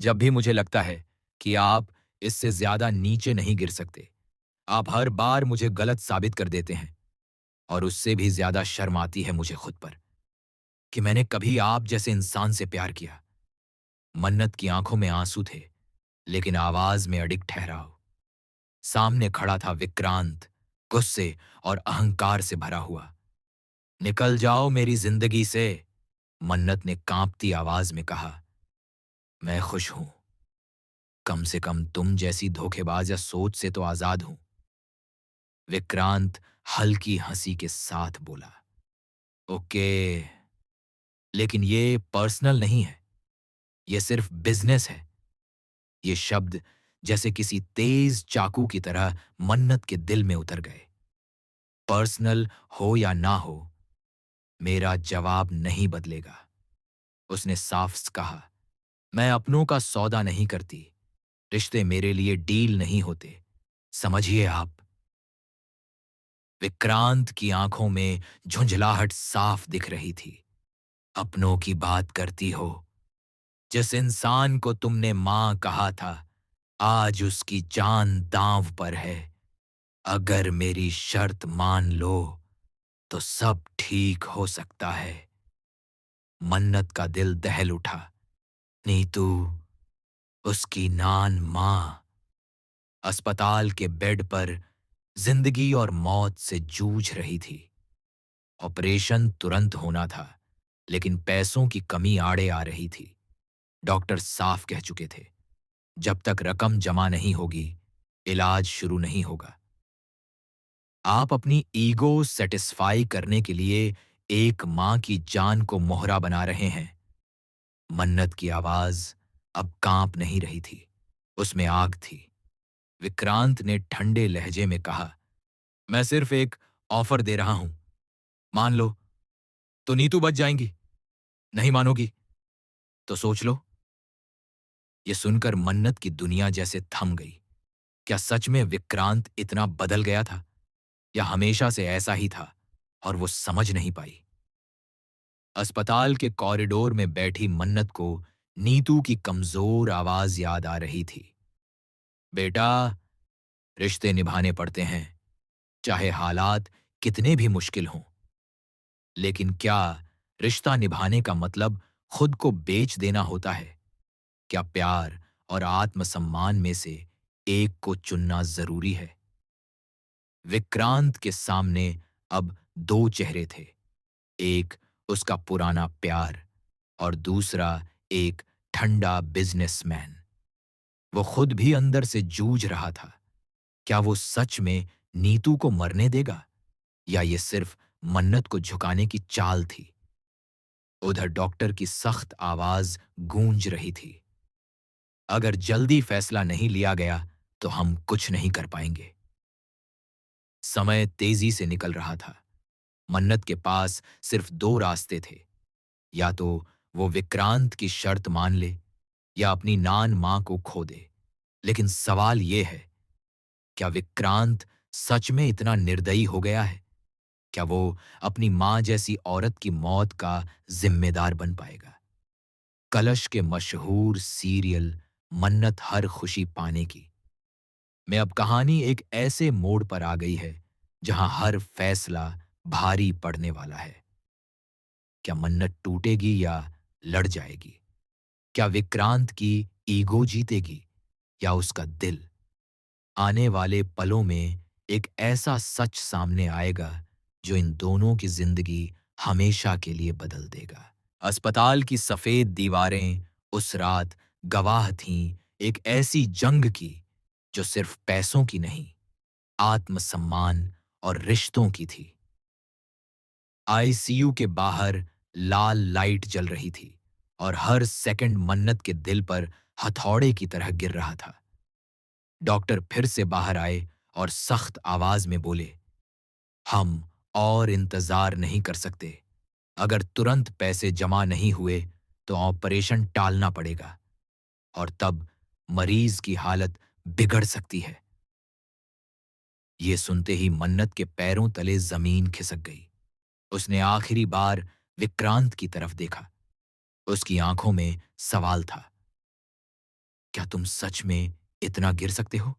जब भी मुझे लगता है कि आप इससे ज्यादा नीचे नहीं गिर सकते, आप हर बार मुझे गलत साबित कर देते हैं। और उससे भी ज्यादा शर्म आती है मुझे खुद पर कि मैंने कभी आप जैसे इंसान से प्यार किया। मन्नत की आंखों में आंसू थे, लेकिन आवाज में अडिग ठहराव। सामने खड़ा था विक्रांत, गुस्से और अहंकार से भरा हुआ। निकल जाओ मेरी जिंदगी से, मन्नत ने कांपती आवाज में कहा। मैं खुश हूं, कम से कम तुम जैसी धोखेबाज या सोच से तो आजाद हूं। विक्रांत हल्की हंसी के साथ बोला। ओके, लेकिन ये पर्सनल नहीं है, ये सिर्फ बिजनेस है। ये शब्द जैसे किसी तेज चाकू की तरह मन्नत के दिल में उतर गए। पर्सनल हो या ना हो, मेरा जवाब नहीं बदलेगा, उसने साफ कहा। मैं अपनों का सौदा नहीं करती, रिश्ते मेरे लिए डील नहीं होते, समझिए आप। विक्रांत की आंखों में झुंझलाहट साफ दिख रही थी। अपनों की बात करती हो? जिस इंसान को तुमने मां कहा था, आज उसकी जान दांव पर है। अगर मेरी शर्त मान लो तो सब ठीक हो सकता है। मन्नत का दिल दहल उठा। नीतू, उसकी नान मां, अस्पताल के बेड पर जिंदगी और मौत से जूझ रही थी। ऑपरेशन तुरंत होना था, लेकिन पैसों की कमी आड़े आ रही थी। डॉक्टर साफ कह चुके थे, जब तक रकम जमा नहीं होगी, इलाज शुरू नहीं होगा। आप अपनी ईगो सेटिस्फाई करने के लिए एक मां की जान को मोहरा बना रहे हैं। मन्नत की आवाज अब कांप नहीं रही थी, उसमें आग थी। विक्रांत ने ठंडे लहजे में कहा, मैं सिर्फ एक ऑफर दे रहा हूं। मान लो तो नीतू बच जाएंगी, नहीं मानोगी तो सोच लो। ये सुनकर मन्नत की दुनिया जैसे थम गई। क्या सच में विक्रांत इतना बदल गया था, या हमेशा से ऐसा ही था और वो समझ नहीं पाई? अस्पताल के कॉरिडोर में बैठी मन्नत को नीतू की कमजोर आवाज याद आ रही थी। बेटा, रिश्ते निभाने पड़ते हैं, चाहे हालात कितने भी मुश्किल हों। लेकिन क्या रिश्ता निभाने का मतलब खुद को बेच देना होता है? क्या प्यार और आत्मसम्मान में से एक को चुनना जरूरी है? विक्रांत के सामने अब दो चेहरे थे। एक उसका पुराना प्यार, और दूसरा एक ठंडा बिजनेसमैन। वो खुद भी अंदर से जूझ रहा था। क्या वो सच में नीतू को मरने देगा, या ये सिर्फ मन्नत को झुकाने की चाल थी? उधर डॉक्टर की सख्त आवाज गूंज रही थी। अगर जल्दी फैसला नहीं लिया गया तो हम कुछ नहीं कर पाएंगे। समय तेजी से निकल रहा था। मन्नत के पास सिर्फ दो रास्ते थे, या तो वो विक्रांत की शर्त मान ले, या अपनी नान मां को खो दे। लेकिन सवाल यह है, क्या विक्रांत सच में इतना निर्दयी हो गया है? क्या वो अपनी मां जैसी औरत की मौत का जिम्मेदार बन पाएगा? कलश के मशहूर सीरियल मन्नत हर खुशी पाने की में अब कहानी एक ऐसे मोड़ पर आ गई है जहां हर फैसला भारी पड़ने वाला है। क्या मन्नत टूटेगी या लड़ जाएगी? क्या विक्रांत की ईगो जीतेगी या उसका दिल? आने वाले पलों में एक ऐसा सच सामने आएगा जो इन दोनों की जिंदगी हमेशा के लिए बदल देगा। अस्पताल की सफेद दीवारें उस रात गवाह थीं एक ऐसी जंग की जो सिर्फ पैसों की नहीं, आत्मसम्मान और रिश्तों की थी। आईसीयू के बाहर लाल लाइट जल रही थी, और हर सेकंड मन्नत के दिल पर हथौड़े की तरह गिर रहा था। डॉक्टर फिर से बाहर आए और सख्त आवाज में बोले, हम और इंतजार नहीं कर सकते। अगर तुरंत पैसे जमा नहीं हुए तो ऑपरेशन टालना पड़ेगा, और तब मरीज की हालत बिगड़ सकती है। ये सुनते ही मन्नत के पैरों तले जमीन खिसक गई। उसने आखिरी बार विक्रांत की तरफ देखा। उसकी आंखों में सवाल था, क्या तुम सच में इतना गिर सकते हो?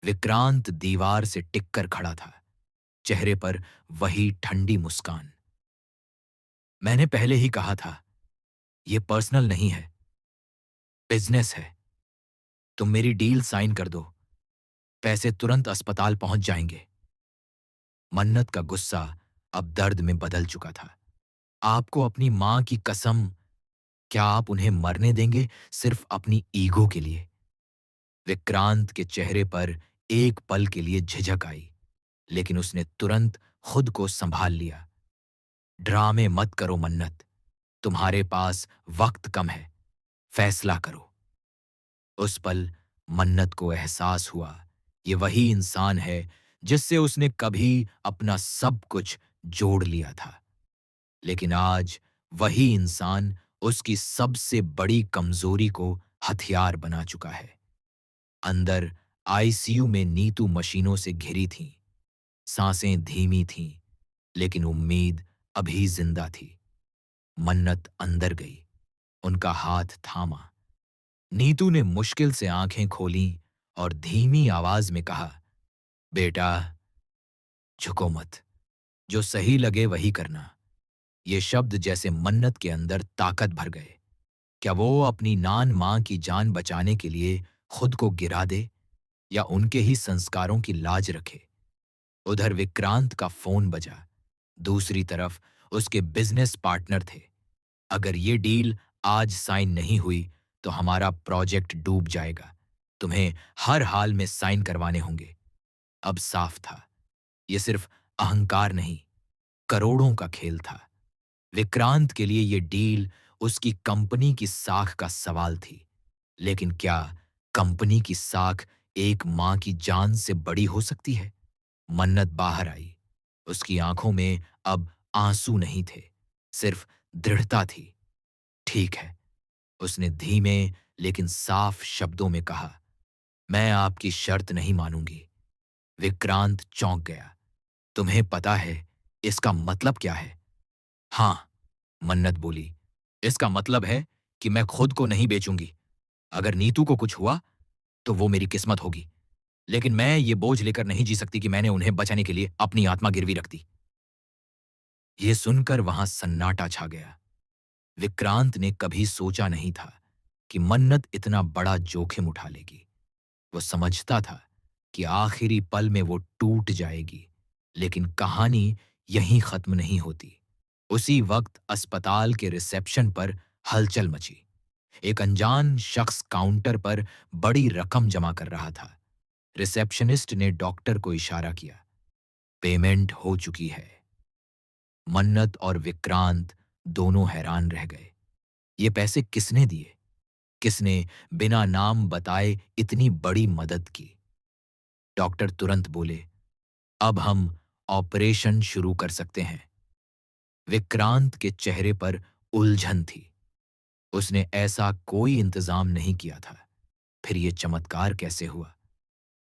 विक्रांत दीवार से टिककर खड़ा था, चेहरे पर वही ठंडी मुस्कान। मैंने पहले ही कहा था, यह पर्सनल नहीं है, बिजनेस है। तुम मेरी डील साइन कर दो, पैसे तुरंत अस्पताल पहुंच जाएंगे। मन्नत का गुस्सा अब दर्द में बदल चुका था। आपको अपनी मां की कसम, क्या आप उन्हें मरने देंगे सिर्फ अपनी ईगो के लिए? विक्रांत के चेहरे पर एक पल के लिए झिझक आई, लेकिन उसने तुरंत खुद को संभाल लिया। ड्रामे मत करो मन्नत, तुम्हारे पास वक्त कम है, फैसला करो। उस पल मन्नत को एहसास हुआ, ये वही इंसान है जिससे उसने कभी अपना सब कुछ जोड़ लिया था। लेकिन आज वही इंसान उसकी सबसे बड़ी कमजोरी को हथियार बना चुका है। अंदर आईसीयू में नीतू मशीनों से घिरी थीं, सांसें धीमी थीं, लेकिन उम्मीद अभी जिंदा थी। मन्नत अंदर गई, उनका हाथ थामा। नीतू ने मुश्किल से आंखें खोलीं और धीमी आवाज में कहा, बेटा, झुको मत, जो सही लगे वही करना। ये शब्द जैसे मन्नत के अंदर ताकत भर गए। क्या वो अपनी नान मां की जान बचाने के लिए खुद को गिरा दे, या उनके ही संस्कारों की लाज रखे? उधर विक्रांत का फोन बजा। दूसरी तरफ उसके बिजनेस पार्टनर थे। अगर ये डील आज साइन नहीं हुई तो हमारा प्रोजेक्ट डूब जाएगा। तुम्हें हर हाल में साइन करवाने होंगे। अब साफ था, ये सिर्फ अहंकार नहीं, करोड़ों का खेल था। विक्रांत के लिए ये डील उसकी कंपनी की साख का सवाल थी। लेकिन क्या कंपनी की साख एक मां की जान से बड़ी हो सकती है? मन्नत बाहर आई। उसकी आंखों में अब आंसू नहीं थे, सिर्फ दृढ़ता थी। ठीक है, उसने धीमे लेकिन साफ शब्दों में कहा, मैं आपकी शर्त नहीं मानूंगी। विक्रांत चौंक गया। तुम्हें पता है इसका मतलब क्या है? हां, मन्नत बोली, इसका मतलब है कि मैं खुद को नहीं बेचूंगी। अगर नीतू को कुछ हुआ तो वो मेरी किस्मत होगी, लेकिन मैं ये बोझ लेकर नहीं जी सकती कि मैंने उन्हें बचाने के लिए अपनी आत्मा गिरवी रख दी। ये सुनकर वहां सन्नाटा छा गया। विक्रांत ने कभी सोचा नहीं था कि मन्नत इतना बड़ा जोखिम उठा लेगी। वो समझता था कि आखिरी पल में वो टूट जाएगी, लेकिन कहानी यहीं खत्म नहीं होती। उसी वक्त अस्पताल के रिसेप्शन पर हलचल मची। एक अनजान शख्स काउंटर पर बड़ी रकम जमा कर रहा था। रिसेप्शनिस्ट ने डॉक्टर को इशारा किया, पेमेंट हो चुकी है। मन्नत और विक्रांत दोनों हैरान रह गए। ये पैसे किसने दिए? किसने बिना नाम बताए इतनी बड़ी मदद की? डॉक्टर तुरंत बोले, अब हम ऑपरेशन शुरू कर सकते हैं। विक्रांत के चेहरे पर उलझन थी। उसने ऐसा कोई इंतजाम नहीं किया था। फिर ये चमत्कार कैसे हुआ?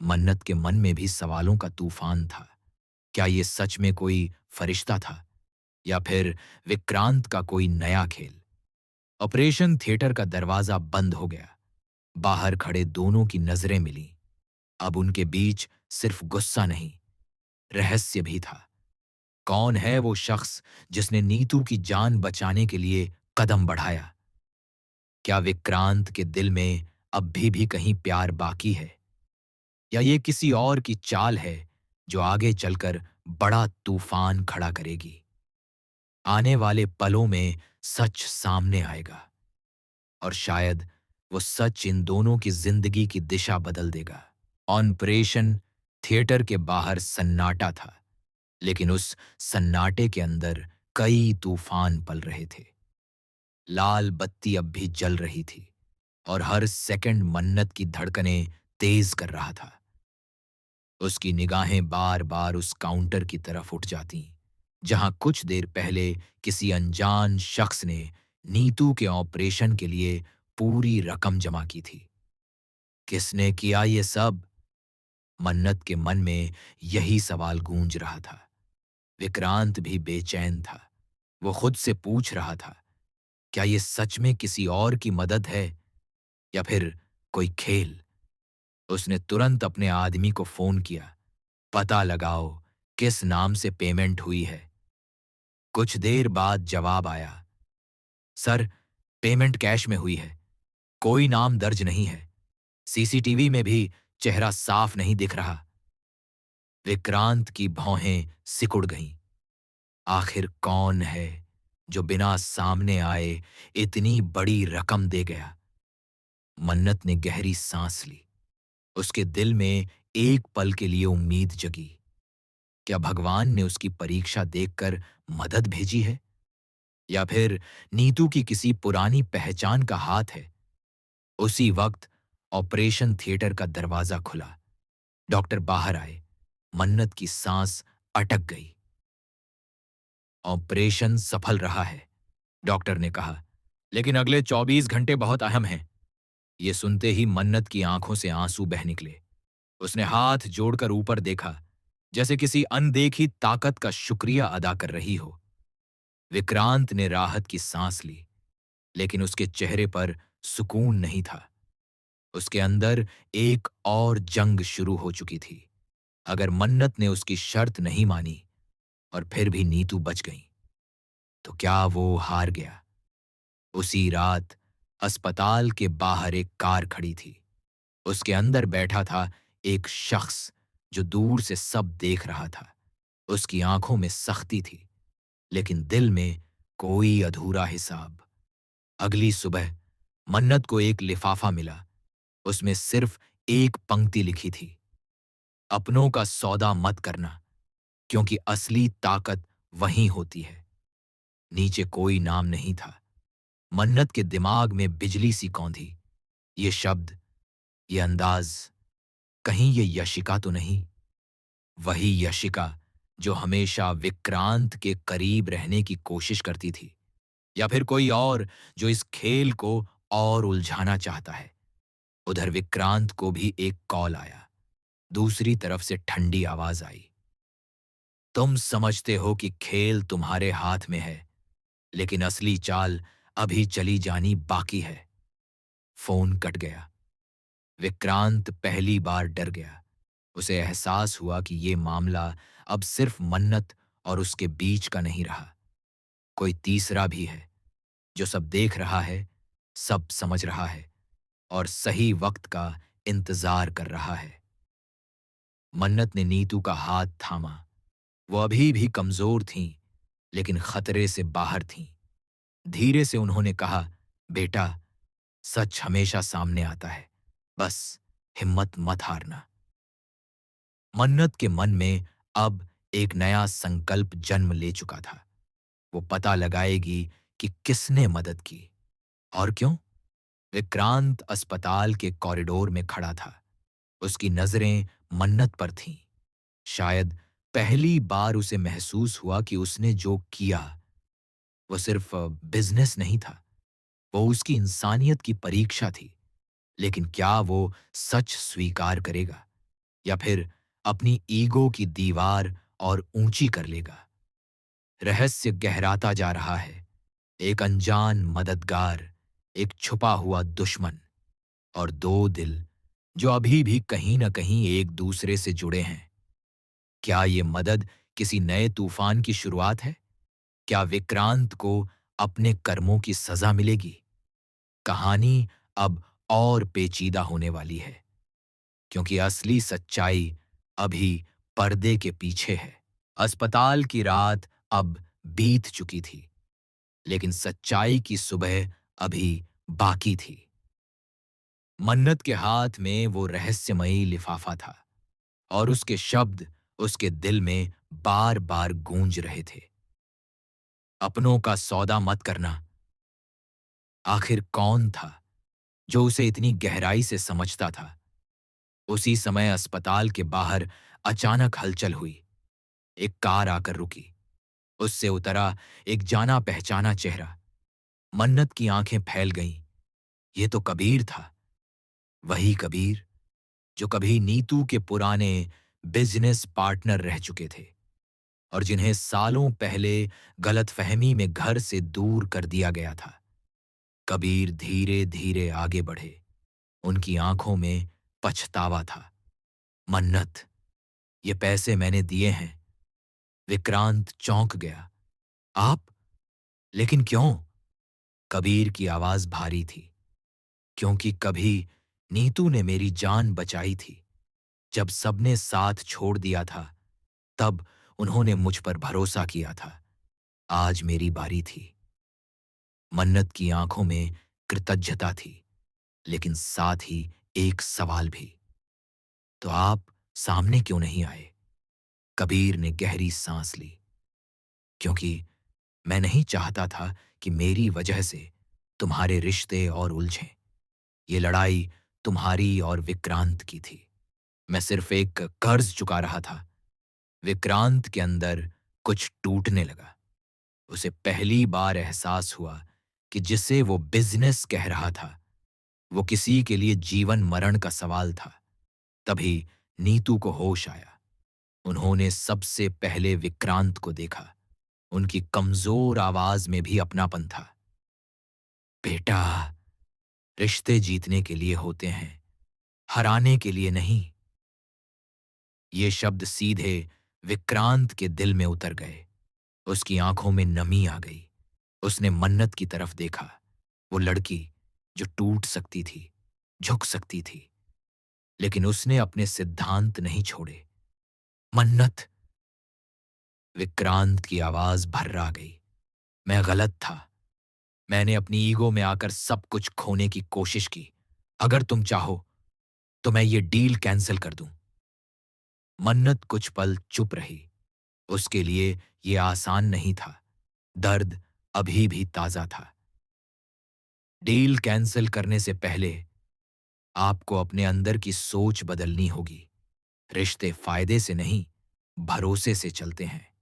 मन्नत के मन में भी सवालों का तूफान था। क्या ये सच में कोई फरिश्ता था, या फिर विक्रांत का कोई नया खेल? ऑपरेशन थिएटर का दरवाजा बंद हो गया। बाहर खड़े दोनों की नजरें मिलीं। अब उनके बीच सिर्फ गुस्सा नहीं, रहस्य भी था। कौन है वो शख्स जिसने नीतू की जान बचाने के लिए कदम बढ़ाया? क्या विक्रांत के दिल में अब भी कहीं प्यार बाकी है, या ये किसी और की चाल है जो आगे चलकर बड़ा तूफान खड़ा करेगी? आने वाले पलों में सच सामने आएगा, और शायद वो सच इन दोनों की जिंदगी की दिशा बदल देगा। ऑपरेशन थिएटर के बाहर सन्नाटा था, लेकिन उस सन्नाटे के अंदर कई तूफान पल रहे थे। लाल बत्ती अब भी जल रही थी, और हर सेकंड मन्नत की धड़कनें तेज कर रहा था। उसकी निगाहें बार बार उस काउंटर की तरफ उठ जातीं, जहां कुछ देर पहले किसी अनजान शख्स ने नीतू के ऑपरेशन के लिए पूरी रकम जमा की थी। किसने किया ये सब? मन्नत के मन में यही सवाल गूंज रहा था। विक्रांत भी बेचैन था। वो खुद से पूछ रहा था, क्या ये सच में किसी और की मदद है, या फिर कोई खेल? उसने तुरंत अपने आदमी को फोन किया, पता लगाओ किस नाम से पेमेंट हुई है। कुछ देर बाद जवाब आया, सर, पेमेंट कैश में हुई है, कोई नाम दर्ज नहीं है, सीसीटीवी में भी चेहरा साफ नहीं दिख रहा। विक्रांत की भौहें सिकुड़ गईं। आखिर कौन है जो बिना सामने आए इतनी बड़ी रकम दे गया? मन्नत ने गहरी सांस ली। उसके दिल में एक पल के लिए उम्मीद जगी। क्या भगवान ने उसकी परीक्षा देखकर मदद भेजी है, या फिर नीतू की किसी पुरानी पहचान का हाथ है? उसी वक्त ऑपरेशन थिएटर का दरवाजा खुला। डॉक्टर बाहर आए। मन्नत की सांस अटक गई। ऑपरेशन सफल रहा है, डॉक्टर ने कहा, लेकिन अगले 24 घंटे बहुत अहम हैं। ये सुनते ही मन्नत की आंखों से आंसू बह निकले। उसने हाथ जोड़कर ऊपर देखा, जैसे किसी अनदेखी ताकत का शुक्रिया अदा कर रही हो। विक्रांत ने राहत की सांस ली, लेकिन उसके चेहरे पर सुकून नहीं था। उसके अंदर एक और जंग शुरू हो चुकी थी। अगर मन्नत ने उसकी शर्त नहीं मानी और फिर भी नीतू बच गई, तो क्या वो हार गया? उसी रात अस्पताल के बाहर एक कार खड़ी थी। उसके अंदर बैठा था एक शख्स जो दूर से सब देख रहा था। उसकी आंखों में सख्ती थी, लेकिन दिल में कोई अधूरा हिसाब। अगली सुबह मन्नत को एक लिफाफा मिला। उसमें सिर्फ एक पंक्ति लिखी थी, अपनों का सौदा मत करना, क्योंकि असली ताकत वहीं होती है। नीचे कोई नाम नहीं था। मन्नत के दिमाग में बिजली सी कौंधी। ये शब्द, ये अंदाज, कहीं ये यशिका तो नहीं? वही यशिका जो हमेशा विक्रांत के करीब रहने की कोशिश करती थी, या फिर कोई और जो इस खेल को और उलझाना चाहता है? उधर विक्रांत को भी एक कॉल आया। दूसरी तरफ से ठंडी आवाज आई, तुम समझते हो कि खेल तुम्हारे हाथ में है, लेकिन असली चाल अभी चली जानी बाकी है। फोन कट गया। विक्रांत पहली बार डर गया। उसे एहसास हुआ कि ये मामला अब सिर्फ मन्नत और उसके बीच का नहीं रहा। कोई तीसरा भी है जो सब देख रहा है, सब समझ रहा है और सही वक्त का इंतजार कर रहा है। मन्नत ने नीतू का हाथ थामा। वो अभी भी कमजोर थीं, लेकिन खतरे से बाहर थीं। धीरे से उन्होंने कहा, बेटा, सच हमेशा सामने आता है, बस हिम्मत मत हारना। मन्नत के मन में अब एक नया संकल्प जन्म ले चुका था। वो पता लगाएगी कि किसने मदद की और क्यों। विक्रांत अस्पताल के कॉरिडोर में खड़ा था। उसकी नजरें मन्नत पर थीं। शायद पहली बार उसे महसूस हुआ कि उसने जो किया वो सिर्फ बिजनेस नहीं था, वो उसकी इंसानियत की परीक्षा थी। लेकिन क्या वो सच स्वीकार करेगा, या फिर अपनी ईगो की दीवार और ऊंची कर लेगा? रहस्य गहराता जा रहा है। एक अनजान मददगार, एक छुपा हुआ दुश्मन और दो दिल जो अभी भी कहीं न कहीं एक दूसरे से जुड़े हैं। क्या ये मदद किसी नए तूफान की शुरुआत है? क्या विक्रांत को अपने कर्मों की सजा मिलेगी? कहानी अब और पेचीदा होने वाली है, क्योंकि असली सच्चाई अभी पर्दे के पीछे है। अस्पताल की रात अब बीत चुकी थी, लेकिन सच्चाई की सुबह अभी बाकी थी। मन्नत के हाथ में वो रहस्यमयी लिफाफा था और उसके शब्द उसके दिल में बार बार गूंज रहे थे, अपनों का सौदा मत करना। आखिर कौन था जो उसे इतनी गहराई से समझता था? उसी समय अस्पताल के बाहर अचानक हलचल हुई। एक कार आकर रुकी। उससे उतरा एक जाना पहचाना चेहरा। मन्नत की आंखें फैल गईं। ये तो कबीर था। वही कबीर जो कभी नीतू के पुराने बिजनेस पार्टनर रह चुके थे और जिन्हें सालों पहले गलतफहमी में घर से दूर कर दिया गया था। कबीर धीरे धीरे आगे बढ़े। उनकी आंखों में पछतावा था। मन्नत, ये पैसे मैंने दिए हैं। विक्रांत चौंक गया। आप? लेकिन क्यों? कबीर की आवाज भारी थी। क्योंकि कभी नीतू ने मेरी जान बचाई थी। जब सबने साथ छोड़ दिया था, तब उन्होंने मुझ पर भरोसा किया था। आज मेरी बारी थी। मन्नत की आंखों में कृतज्ञता थी, लेकिन साथ ही एक सवाल भी। तो आप सामने क्यों नहीं आए? कबीर ने गहरी सांस ली। क्योंकि मैं नहीं चाहता था कि मेरी वजह से तुम्हारे रिश्ते और उलझें। ये लड़ाई तुम्हारी और विक्रांत की थी। मैं सिर्फ एक कर्ज चुका रहा था। विक्रांत के अंदर कुछ टूटने लगा। उसे पहली बार एहसास हुआ कि जिसे वो बिजनेस कह रहा था, वो किसी के लिए जीवन मरण का सवाल था। तभी नीतू को होश आया। उन्होंने सबसे पहले विक्रांत को देखा। उनकी कमजोर आवाज में भी अपनापन था। बेटा, रिश्ते जीतने के लिए होते हैं, हराने के लिए नहीं। ये शब्द सीधे विक्रांत के दिल में उतर गए। उसकी आंखों में नमी आ गई। उसने मन्नत की तरफ देखा, वो लड़की जो टूट सकती थी, झुक सकती थी, लेकिन उसने अपने सिद्धांत नहीं छोड़े। मन्नत, विक्रांत की आवाज भर्रा गई। मैं गलत था। मैंने अपनी ईगो में आकर सब कुछ खोने की कोशिश की। अगर तुम चाहो तो मैं ये डील कैंसिल कर दूं। मन्नत कुछ पल चुप रही। उसके लिए ये आसान नहीं था। दर्द अभी भी ताजा था। डील कैंसिल करने से पहले आपको अपने अंदर की सोच बदलनी होगी। रिश्ते फायदे से नहीं, भरोसे से चलते हैं।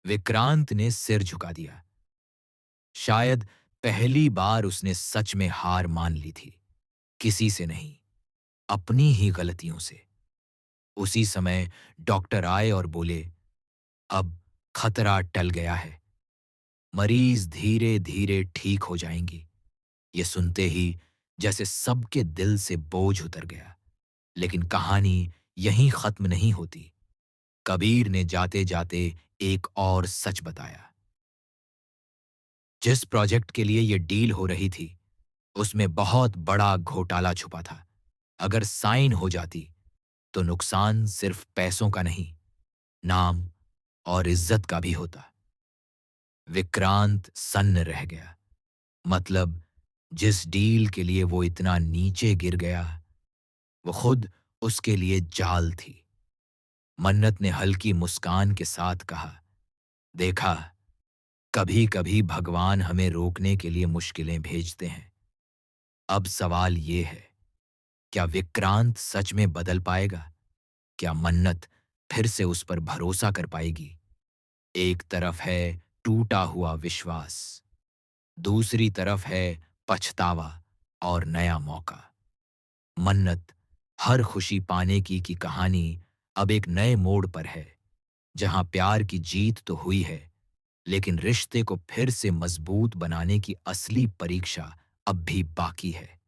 विक्रांत ने सिर झुका दिया। शायद पहली बार उसने सच में हार मान ली थी। किसी से नहीं, अपनी ही गलतियों से। उसी समय डॉक्टर आए और बोले, अब खतरा टल गया है। मरीज धीरे धीरे ठीक हो जाएंगी। ये सुनते ही जैसे सबके दिल से बोझ उतर गया। लेकिन कहानी यहीं खत्म नहीं होती। कबीर ने जाते जाते एक और सच बताया। जिस प्रोजेक्ट के लिए ये डील हो रही थी, उसमें बहुत बड़ा घोटाला छुपा था। अगर साइन हो जाती तो नुकसान सिर्फ पैसों का नहीं, नाम और इज्जत का भी होता। विक्रांत सन्न रह गया। मतलब, जिस डील के लिए वो इतना नीचे गिर गया, वो खुद उसके लिए जाल थी। मन्नत ने हल्की मुस्कान के साथ कहा, देखा, कभी कभी भगवान हमें रोकने के लिए मुश्किलें भेजते हैं। अब सवाल ये है, क्या विक्रांत सच में बदल पाएगा? क्या मन्नत फिर से उस पर भरोसा कर पाएगी? एक तरफ है टूटा हुआ विश्वास, दूसरी तरफ है पछतावा और नया मौका। मन्नत, हर खुशी पाने की कहानी अब एक नए मोड़ पर है, जहां प्यार की जीत तो हुई है, लेकिन रिश्ते को फिर से मजबूत बनाने की असली परीक्षा अब भी बाकी है।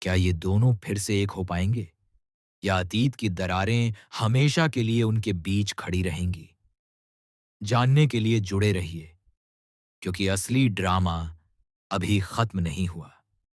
क्या ये दोनों फिर से एक हो पाएंगे, या अतीत की दरारें हमेशा के लिए उनके बीच खड़ी रहेंगी? जानने के लिए जुड़े रहिए, क्योंकि असली ड्रामा अभी खत्म नहीं हुआ।